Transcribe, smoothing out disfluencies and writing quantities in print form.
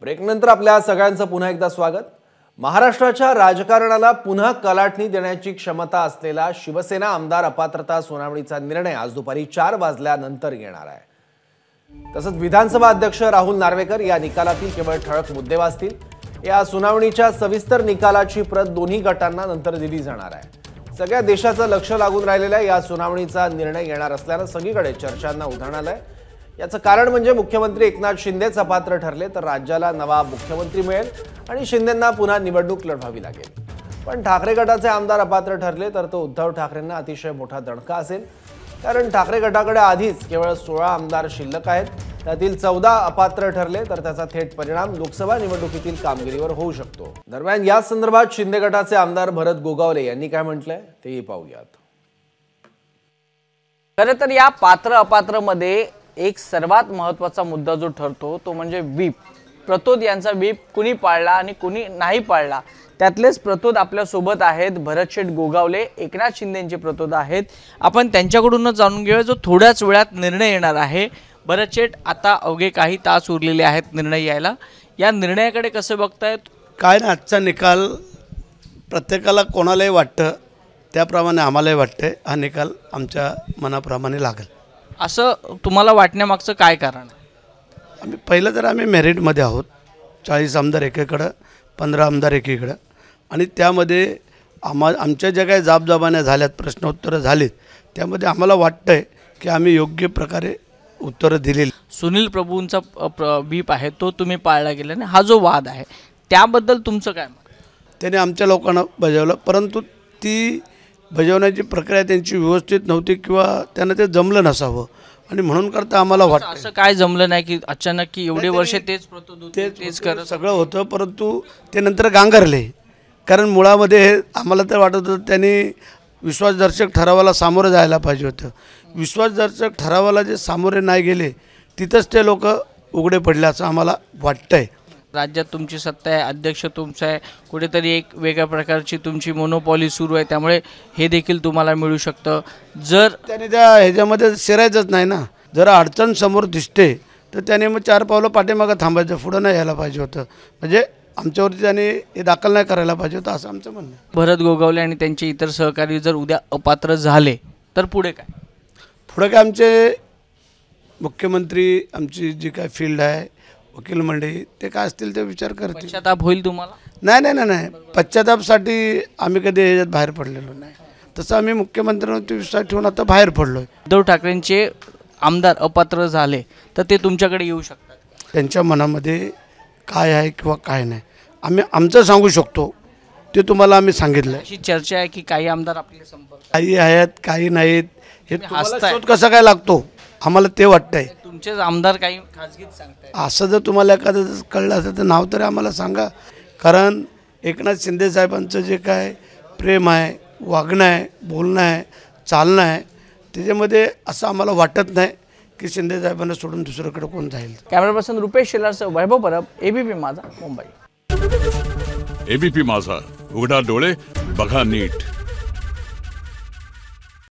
ब्रेकनंतर आपल्या सगळ्यांचं पुन्हा एकदा स्वागत। महाराष्ट्राच्या राजकारणाला पुन्हा कलाटणी देण्याची क्षमता असलेला शिवसेना आमदार अपात्रता सुनावणीचा निर्णय आज दुपारी 4 वाजल्यानंतर घेणार आहे। तसंच विधानसभा अध्यक्ष राहुल नार्वेकर या निकालातील केवळ ठळक मुद्दे वाचतील। या सुनावणीच्या सविस्तर निकालाची प्रत दोन्ही गटांना नंतर दिली जाणार आहे। सगळ्या देशाचं लक्ष लागून राहिलेल्या या सुनावणीचा निर्णय येणार असल्याने सगळीकडे चर्चांना उधाण आलंय। याचं कारण म्हणजे मुख्यमंत्री एकनाथ शिंदेच अपात्र ठरले तर राज्याला नवा मुख्यमंत्री मिळेल आणि शिंदेंना पुन्हा निवडणूक लढवावी लागेल। पण ठाकरे गटाचे आमदार अपात्र ठरले तर तो उद्धव ठाकरेंना अतिशय मोठा दणका असेल, कारण ठाकरे गटाकडे आधीच केवळ 16 आमदार शिल्लक आहेत। त्यातील 14 अपात्र ठरले तर त्याचा थेट परिणाम लोकसभा निवडणुकीतील कामगिरीवर होऊ शकतो। दरम्यान या संदर्भात शिंदे गटाचे आमदार भरत गोगावले यांनी काय म्हटलंय तेही पाहूयात। खरं तर या पात्र अपात्र मध्ये एक सर्वात महत्त्वाचा मुद्दा जो ठरतो तो म्हणजे व्हीप। प्रतोद यांचा व्हीप कुणी पाळला आणि कुणी नाही पाळला, त्यातलेच प्रतोद आपल्या सोबत आहेत। भरत शेठ गोगावले एकनाथ शिंदेंचे प्रतोद आहेत। आपण त्यांच्याकडूनच जाणून घेऊया जो थोड्याच वेळात निर्णय येणार आहे। भरत शेठ, आता अवघे काही तास उरलेले आहेत निर्णय यायला, या निर्णयाकडे कसं बघतायत? काय ना, आजचा निकाल प्रत्येकाला कोणालाही वाटतं त्याप्रमाणे आम्हालाही वाटते हा निकाल आमच्या मनाप्रमाणे लागेल असं तुम्हाला वाटण्यामागचं काय कारण आहे? पहिलं तर आम्ही मेरिटमध्ये आहोत। 40 आमदार एकीकडं, 15 आमदार एकीकडं, आणि त्यामध्ये आमच्या ज्या काही जाबजाबान्या झाल्यात, प्रश्नोत्तरं झालीत, त्यामध्ये आम्हाला वाटतंय की आम्ही योग्य प्रकारे उत्तरं दिलेली। सुनील प्रभूंचा व्हीप आहे तो तुम्ही पाळला गेला नाही, हा जो वाद आहे त्याबद्दल तुमचं काय मत? त्याने आमच्या लोकांना बजावलं, परंतु ती बजावण्याची प्रक्रिया त्यांची व्यवस्थित नव्हती किंवा त्यांना ते जमलं नसावं, आणि म्हणून करता आम्हाला वाटतं असं काय जमलं नाही की अचानक की एवढे वर्ष तेच करत सगळं होतं, परंतु ते नंतर गांगरले। कारण मुळामध्ये आम्हाला तर वाटत होतं त्यांनी विश्वासदर्शक ठरावाला सामोरं जायला पाहिजे होतं। विश्वासदर्शक ठरावाला जे सामोरे नाही गेले तिथंच ते लोक उघडे पडले असं आम्हाला वाटतंय। राज्यात तुमची सत्ता आहे, अध्यक्ष तुमचा आहे, कुठेतरी एक वेगळ्या प्रकारची तुमची मोनोपॉली सुरू आहे, त्यामुळे हे देखील तुम्हाला मिळू शकतं। जर त्याने त्या ह्याच्यामध्ये शिरायचंच नाही ना, जर अडचण समोर दिसते तर त्याने मग 4 पावलं पाठीमागं थांबायचं, पुढं नाही यायला पाहिजे होतं, म्हणजे आमच्यावरती त्याने हे दाखल नाही करायला पाहिजे होतं असं आमचं म्हणणं आहे। भरत गोगावले आणि त्यांचे इतर सहकारी जर उद्या अपात्र झाले तर पुढे काय? पुढे काय, आमचे मुख्यमंत्री, आमची जी काय फील्ड आहे, वकील मंडळी, ते काय असतील ते विचार करतील। पश्चाताप होईल तुम्हाला? नाही, पश्चातापासाठी आम्ही कधी ह्याच्यात बाहेर पडलेलो नाही। तसं आम्ही मुख्यमंत्र्यांवरती विश्वास ठेवून आता बाहेर पडलो आहे। उद्धव ठाकरेंचे आमदार अपात्र झाले तर ते तुमच्याकडे येऊ शकतात? त्यांच्या मनामध्ये काय आहे किंवा काय नाही आम्ही आमचं सांगू शकतो, ते तुम्हाला आम्ही सांगितलं। अशी चर्चा आहे की काही आमदार आपले संपर्क काही आहेत, काही नाहीत, हे तुम्हाला शोध कसा काय लागतो आम्हाला ते वाटतंय। तुमचेच आमदार काही खाजगीत सांगताय, असं जर तुम्हाला एखादं कळलं असेल तर नाव तरी आम्हाला सांगा, कारण एकनाथ शिंदे साहेबांचं जे काय प्रेम आहे, वागणं आहे, बोलणं आहे, चालणं आहे, त्याच्यामध्ये असं आम्हाला वाटत नाही की शिंदे साहेबांना सोडून दुसरीकडे कोण जाईल। कॅमेरा पर्सन रुपेश शेलारसह वैभव परब, एबीपी माझा, मुंबई। एबीपी माझा, उघडा डोळे बघा नीट।